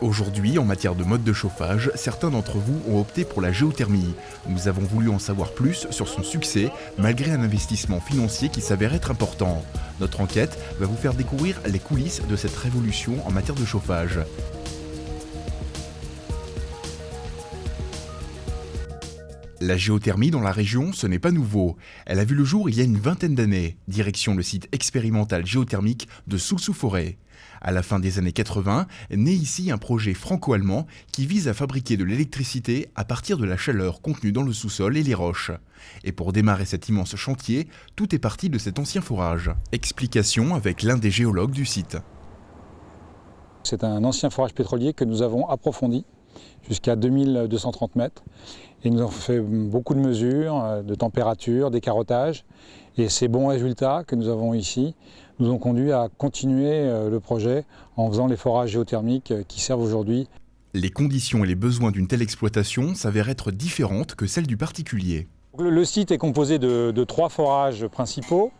Aujourd'hui, en matière de mode de chauffage, certains d'entre vous ont opté pour la géothermie. Nous avons voulu en savoir plus sur son succès, malgré un investissement financier qui s'avère être important. Notre enquête va vous faire découvrir les coulisses de cette révolution en matière de chauffage. La géothermie dans la région, ce n'est pas nouveau. Elle a vu le jour il y a une vingtaine d'années, direction le site expérimental géothermique de Soultz-sous-Forêt. À la fin des années 80, naît ici un projet franco-allemand qui vise à fabriquer de l'électricité à partir de la chaleur contenue dans le sous-sol et les roches. Et pour démarrer cet immense chantier, tout est parti de cet ancien forage. Explication avec l'un des géologues du site. C'est un ancien forage pétrolier que nous avons approfondi jusqu'à 2230 mètres. Et nous avons fait beaucoup de mesures, de température, d'écarottage. Et ces bons résultats que nous avons ici nous ont conduit à continuer le projet en faisant les forages géothermiques qui servent aujourd'hui. Les conditions et les besoins d'une telle exploitation s'avèrent être différentes que celles du particulier. Le site est composé de 3 forages principaux.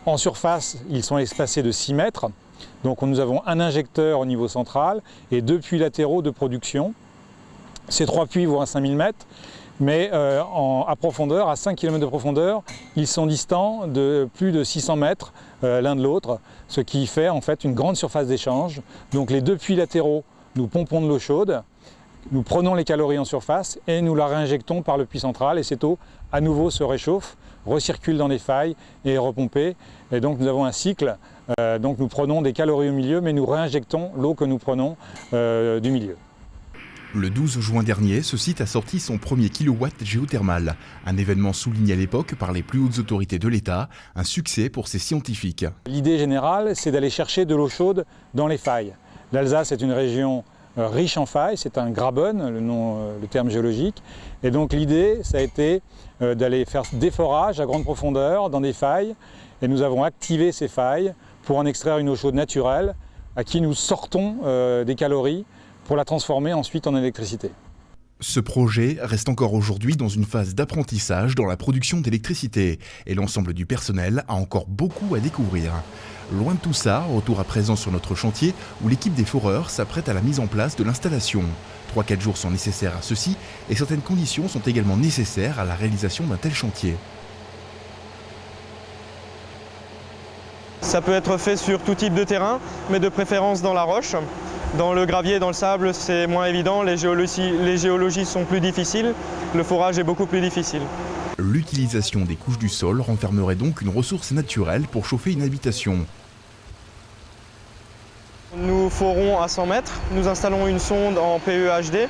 En surface, ils sont espacés de 6 mètres. Donc nous avons un injecteur au niveau central et 2 puits latéraux de production. Ces 3 puits vont à 5000 mètres, mais à profondeur, à 5 km de profondeur, ils sont distants de plus de 600 mètres l'un de l'autre, ce qui fait en fait une grande surface d'échange. Donc les 2 puits latéraux, nous pompons de l'eau chaude, nous prenons les calories en surface et nous la réinjectons par le puits central et cette eau à nouveau se réchauffe, recircule dans les failles et est repompée. Et donc nous avons un cycle, donc nous prenons des calories au milieu mais nous réinjectons l'eau que nous prenons du milieu. Le 12 juin dernier, ce site a sorti son premier kilowatt géothermal, un événement souligné à l'époque par les plus hautes autorités de l'État, un succès pour ces scientifiques. L'idée générale, c'est d'aller chercher de l'eau chaude dans les failles. L'Alsace est une région riche en failles, c'est un graben, le terme géologique. Et donc l'idée, ça a été d'aller faire des forages à grande profondeur dans des failles. Et nous avons activé ces failles pour en extraire une eau chaude naturelle à qui nous sortons des calories pour la transformer ensuite en électricité. Ce projet reste encore aujourd'hui dans une phase d'apprentissage dans la production d'électricité et l'ensemble du personnel a encore beaucoup à découvrir. Loin de tout ça, retour à présent sur notre chantier où l'équipe des foreurs s'apprête à la mise en place de l'installation. 3-4 jours sont nécessaires à ceci et certaines conditions sont également nécessaires à la réalisation d'un tel chantier. Ça peut être fait sur tout type de terrain, mais de préférence dans la roche. Dans le gravier, dans le sable, c'est moins évident, les géologies sont plus difficiles, le forage est beaucoup plus difficile. L'utilisation des couches du sol renfermerait donc une ressource naturelle pour chauffer une habitation. Nous forons à 100 mètres, nous installons une sonde en PEHD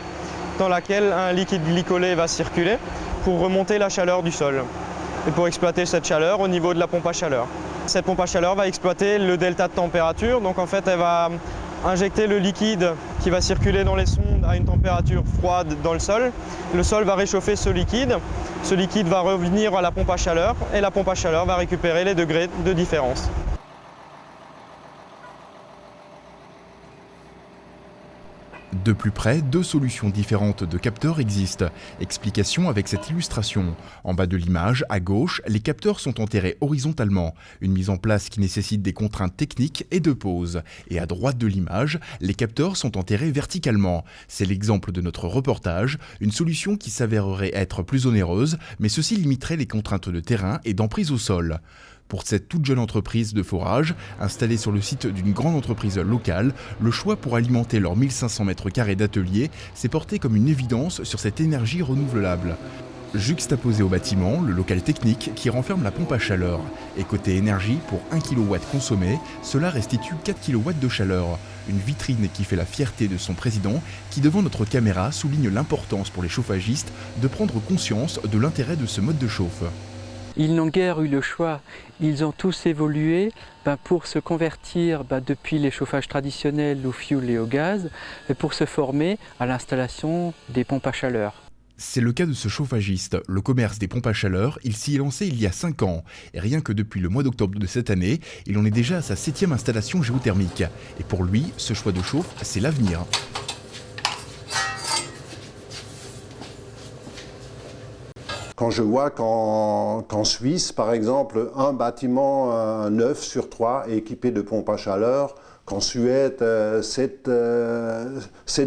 dans laquelle un liquide glycolé va circuler pour remonter la chaleur du sol et pour exploiter cette chaleur au niveau de la pompe à chaleur. Cette pompe à chaleur va exploiter le delta de température, donc en fait elle va injecter le liquide qui va circuler dans les sondes à une température froide dans le sol. Le sol va réchauffer ce liquide va revenir à la pompe à chaleur et la pompe à chaleur va récupérer les degrés de différence. De plus près, 2 solutions différentes de capteurs existent. Explication avec cette illustration. En bas de l'image, à gauche, les capteurs sont enterrés horizontalement, une mise en place qui nécessite des contraintes techniques et de pose. Et à droite de l'image, les capteurs sont enterrés verticalement. C'est l'exemple de notre reportage, une solution qui s'avérerait être plus onéreuse, mais ceci limiterait les contraintes de terrain et d'emprise au sol. Pour cette toute jeune entreprise de forage, installée sur le site d'une grande entreprise locale, le choix pour alimenter leurs 1500 m² d'atelier s'est porté comme une évidence sur cette énergie renouvelable. Juxtaposé au bâtiment, le local technique qui renferme la pompe à chaleur. Et côté énergie, pour 1 kW consommé, cela restitue 4 kW de chaleur. Une vitrine qui fait la fierté de son président, qui devant notre caméra souligne l'importance pour les chauffagistes de prendre conscience de l'intérêt de ce mode de chauffe. Ils n'ont guère eu le choix, ils ont tous évolué pour se convertir depuis les chauffages traditionnels au fioul et au gaz, pour se former à l'installation des pompes à chaleur. C'est le cas de ce chauffagiste. Le commerce des pompes à chaleur, il s'y est lancé il y a 5 ans. Et rien que depuis le mois d'octobre de cette année, il en est déjà à sa 7e installation géothermique. Et pour lui, ce choix de chauffe, c'est l'avenir. Quand je vois qu'en Suisse, par exemple, un bâtiment neuf sur 3 est équipé de pompes à chaleur, Qu'en Suède, 7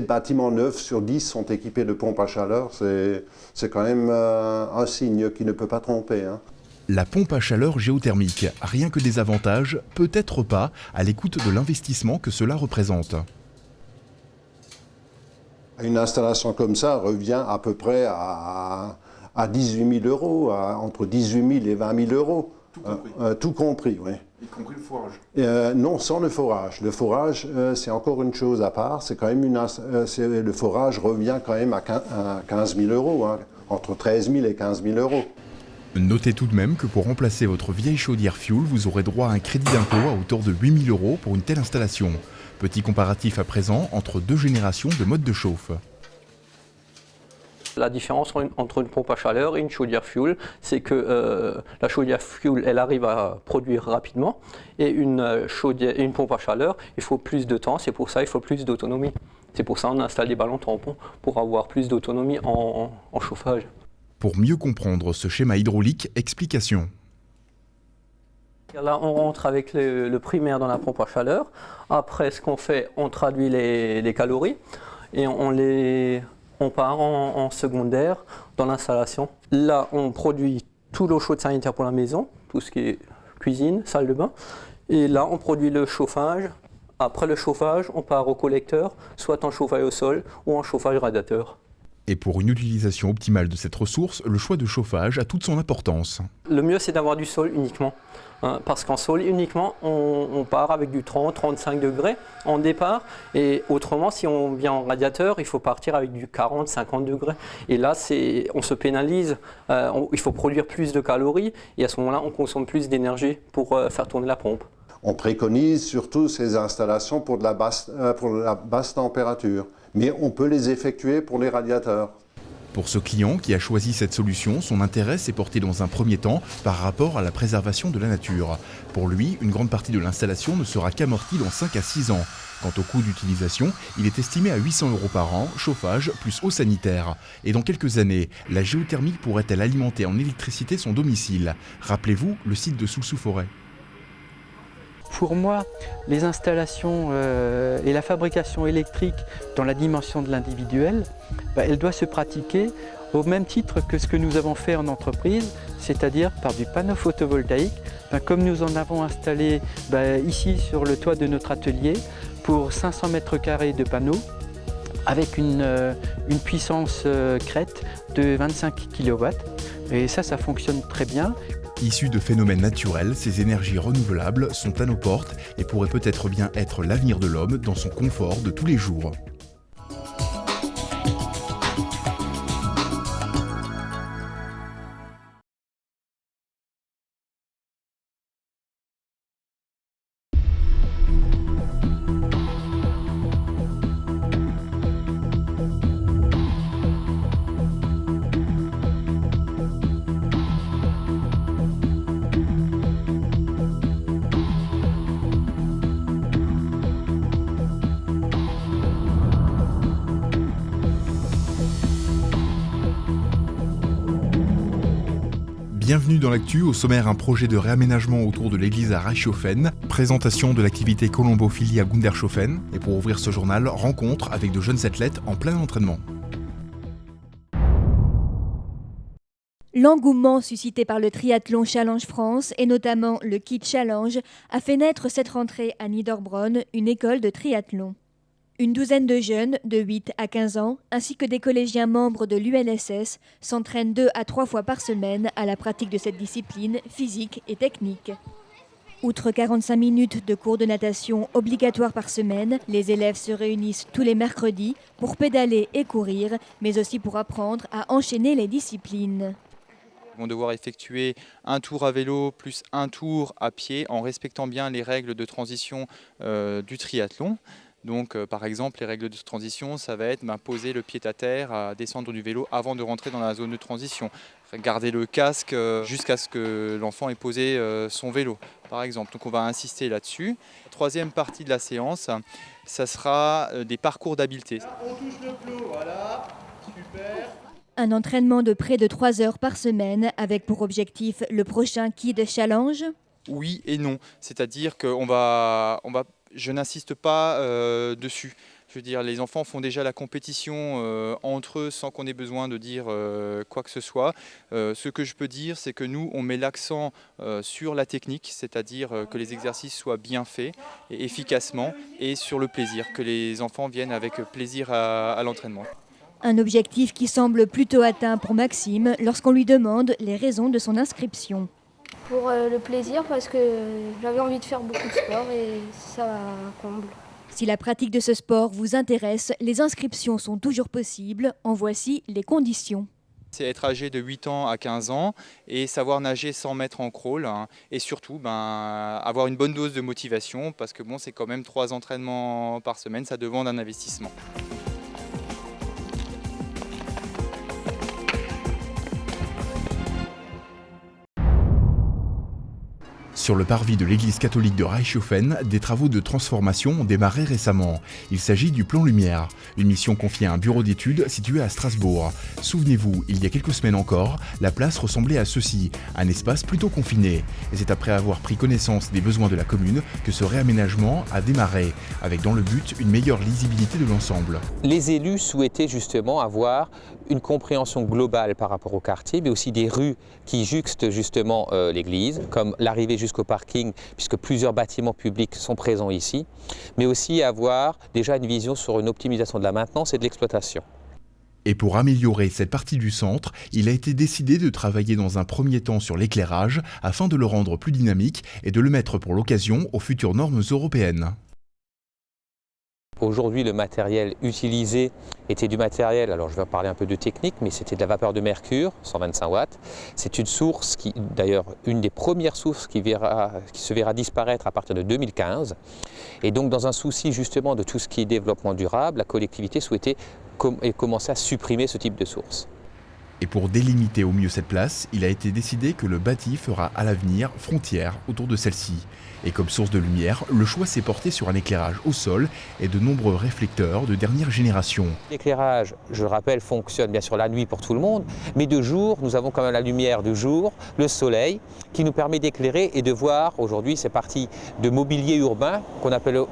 bâtiments neufs sur 10 sont équipés de pompes à chaleur. C'est quand même un signe qui ne peut pas tromper, hein. La pompe à chaleur géothermique, rien que des avantages, peut-être pas à l'écoute de l'investissement que cela représente. Une installation comme ça revient à peu près à 18 000 euros, entre 18 000 et 20 000 euros. Tout compris, oui. Y compris le forage? Non, sans le forage. Le forage, c'est encore une chose à part. C'est quand même le forage revient quand même à 15 000 euros, hein, entre 13 000 et 15 000 euros. Notez tout de même que pour remplacer votre vieille chaudière fuel, vous aurez droit à un crédit d'impôt à hauteur de 8 000 euros pour une telle installation. Petit comparatif à présent entre deux générations de modes de chauffe. La différence entre une pompe à chaleur et une chaudière fuel, c'est que la chaudière fuel, elle arrive à produire rapidement, et une pompe à chaleur, il faut plus de temps, c'est pour ça qu'il faut plus d'autonomie. C'est pour ça qu'on installe des ballons tampons, pour avoir plus d'autonomie en chauffage. Pour mieux comprendre ce schéma hydraulique, explication. Là, on rentre avec le primaire dans la pompe à chaleur. Après, ce qu'on fait, on traduit les calories et on part en secondaire dans l'installation. Là, on produit tout l'eau chaude sanitaire pour la maison, tout ce qui est cuisine, salle de bain. Et là, on produit le chauffage. Après le chauffage, on part au collecteur, soit en chauffage au sol ou en chauffage radiateur. Et pour une utilisation optimale de cette ressource, le choix de chauffage a toute son importance. Le mieux, c'est d'avoir du sol uniquement. Parce qu'en sol uniquement, on part avec du 30-35 degrés en départ. Et autrement, si on vient en radiateur, il faut partir avec du 40-50 degrés. Et là, on se pénalise. Il faut produire plus de calories. Et à ce moment-là, on consomme plus d'énergie pour faire tourner la pompe. On préconise surtout ces installations pour la basse température. Mais on peut les effectuer pour les radiateurs. Pour ce client qui a choisi cette solution, son intérêt s'est porté dans un premier temps par rapport à la préservation de la nature. Pour lui, une grande partie de l'installation ne sera qu'amortie dans 5 à 6 ans. Quant au coût d'utilisation, il est estimé à 800 euros par an, chauffage plus eau sanitaire. Et dans quelques années, la géothermie pourrait-elle alimenter en électricité son domicile? Rappelez-vous le site de Soulsou-Forêt. Pour moi, les installations et la fabrication électrique dans la dimension de l'individuel, elle doit se pratiquer au même titre que ce que nous avons fait en entreprise, c'est-à-dire par du panneau photovoltaïque, comme nous en avons installé ici sur le toit de notre atelier pour 500 mètres carrés de panneaux avec une puissance crête de 25 kW. Et ça fonctionne très bien. Issus de phénomènes naturels, ces énergies renouvelables sont à nos portes et pourraient peut-être bien être l'avenir de l'homme dans son confort de tous les jours. Bienvenue dans l'actu, au sommaire un projet de réaménagement autour de l'église à Reichshofen, présentation de l'activité colombophilie à Gundershofen, et pour ouvrir ce journal, rencontre avec de jeunes athlètes en plein entraînement. L'engouement suscité par le triathlon Challenge France et notamment le Kid Challenge a fait naître cette rentrée à Niederbronn une école de triathlon. Une douzaine de jeunes de 8 à 15 ans ainsi que des collégiens membres de l'UNSS s'entraînent 2 à 3 fois par semaine à la pratique de cette discipline physique et technique. Outre 45 minutes de cours de natation obligatoires par semaine, les élèves se réunissent tous les mercredis pour pédaler et courir, mais aussi pour apprendre à enchaîner les disciplines. Ils vont devoir effectuer un tour à vélo plus un tour à pied en respectant bien les règles de transition du triathlon. Donc par exemple les règles de transition, ça va être poser le pied à terre, à descendre du vélo avant de rentrer dans la zone de transition. Garder le casque jusqu'à ce que l'enfant ait posé son vélo par exemple. Donc on va insister là-dessus. Troisième partie de la séance, ça sera des parcours d'habileté. On touche le flot, voilà, super. Un entraînement de près de 3 heures par semaine avec pour objectif le prochain Kid Challenge. Oui et non, c'est-à-dire qu'on va Je n'insiste pas dessus. Je veux dire, les enfants font déjà la compétition entre eux sans qu'on ait besoin de dire quoi que ce soit. Ce que je peux dire, c'est que nous, on met l'accent sur la technique, c'est-à-dire que les exercices soient bien faits et efficacement, et sur le plaisir, que les enfants viennent avec plaisir à l'entraînement. Un objectif qui semble plutôt atteint pour Maxime lorsqu'on lui demande les raisons de son inscription. Pour le plaisir, parce que j'avais envie de faire beaucoup de sport et ça comble. Si la pratique de ce sport vous intéresse, les inscriptions sont toujours possibles. En voici les conditions. C'est être âgé de 8 ans à 15 ans et savoir nager sans mettre en crawl, hein, et surtout avoir une bonne dose de motivation parce que bon, c'est quand même 3 entraînements par semaine, ça demande un investissement. Sur le parvis de l'église catholique de Reichshofen, des travaux de transformation ont démarré récemment. Il s'agit du plan Lumière, une mission confiée à un bureau d'études situé à Strasbourg. Souvenez-vous, il y a quelques semaines encore, la place ressemblait à ceci, un espace plutôt confiné. Et c'est après avoir pris connaissance des besoins de la commune que ce réaménagement a démarré, avec dans le but une meilleure lisibilité de l'ensemble. Les élus souhaitaient justement avoir une compréhension globale par rapport au quartier, mais aussi des rues qui juxtent justement l'église, comme l'arrivée jusqu'au parking, puisque plusieurs bâtiments publics sont présents ici, mais aussi avoir déjà une vision sur une optimisation de la maintenance et de l'exploitation. Et pour améliorer cette partie du centre, il a été décidé de travailler dans un premier temps sur l'éclairage afin de le rendre plus dynamique et de le mettre pour l'occasion aux futures normes européennes. Aujourd'hui, le matériel utilisé était du matériel, alors je vais parler un peu de technique, mais c'était de la vapeur de mercure, 125 watts. C'est une source qui, d'ailleurs, une des premières sources qui se verra disparaître à partir de 2015. Et donc, dans un souci justement de tout ce qui est développement durable, la collectivité souhaitait commencer à supprimer ce type de source. Et pour délimiter au mieux cette place, il a été décidé que le bâti fera à l'avenir frontière autour de celle-ci. Et comme source de lumière, le choix s'est porté sur un éclairage au sol et de nombreux réflecteurs de dernière génération. L'éclairage, je le rappelle, fonctionne bien sûr la nuit pour tout le monde, mais de jour, nous avons quand même la lumière du jour, le soleil, qui nous permet d'éclairer et de voir, aujourd'hui c'est parti de mobilier urbain,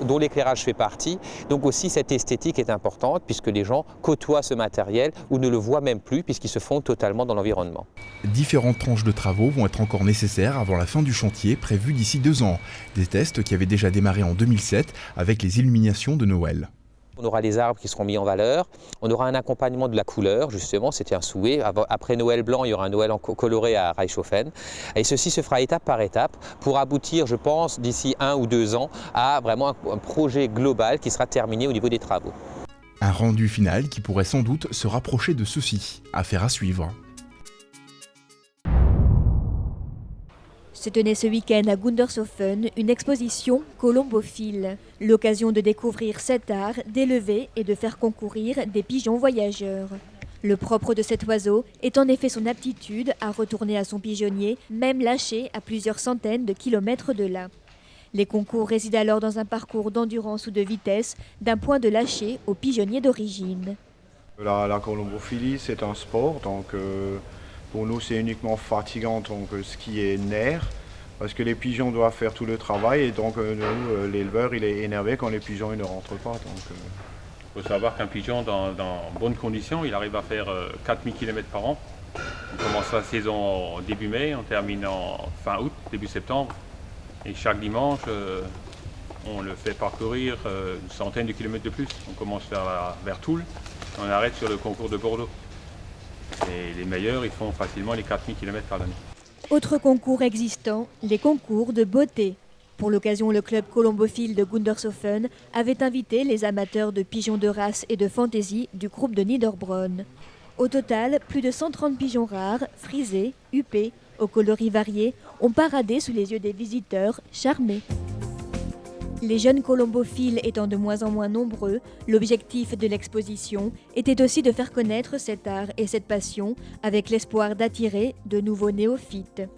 dont l'éclairage fait partie. Donc aussi cette esthétique est importante puisque les gens côtoient ce matériel ou ne le voient même plus puisqu'ils se font totalement dans l'environnement. Différentes tranches de travaux vont être encore nécessaires avant la fin du chantier prévu d'ici 2 ans. Des tests qui avaient déjà démarré en 2007 avec les illuminations de Noël. On aura les arbres qui seront mis en valeur, on aura un accompagnement de la couleur, justement, c'était un souhait. Après Noël blanc, il y aura un Noël coloré à Reichshofen. Et ceci se fera étape par étape pour aboutir, je pense, d'ici 1 ou 2 ans, à vraiment un projet global qui sera terminé au niveau des travaux. Un rendu final qui pourrait sans doute se rapprocher de ceci. Affaire à suivre. Se tenait ce week-end à Gundershofen une exposition colombophile. L'occasion de découvrir cet art, d'élever et de faire concourir des pigeons voyageurs. Le propre de cet oiseau est en effet son aptitude à retourner à son pigeonnier, même lâché à plusieurs centaines de kilomètres de là. Les concours résident alors dans un parcours d'endurance ou de vitesse, d'un point de lâcher au pigeonnier d'origine. La colombophilie, c'est un sport, donc pour nous c'est uniquement fatigant, donc ce qui est nerf, parce que les pigeons doivent faire tout le travail, et donc nous, l'éleveur, il est énervé quand les pigeons ne rentrent pas. Il faut savoir qu'un pigeon dans bonnes conditions, il arrive à faire 4000 km par an. On commence la saison début mai, on termine en fin août, début septembre. Et chaque dimanche, on le fait parcourir une centaine de kilomètres de plus. On commence vers Toul, on arrête sur le concours de Bordeaux. Et les meilleurs, ils font facilement les 4000 km par l'année. Autre concours existant, les concours de beauté. Pour l'occasion, le club colombophile de Gundershofen avait invité les amateurs de pigeons de race et de fantaisie du groupe de Niederbronn. Au total, plus de 130 pigeons rares, frisés, huppés, aux coloris variés, ont paradé sous les yeux des visiteurs, charmés. Les jeunes colombophiles étant de moins en moins nombreux, l'objectif de l'exposition était aussi de faire connaître cet art et cette passion avec l'espoir d'attirer de nouveaux néophytes.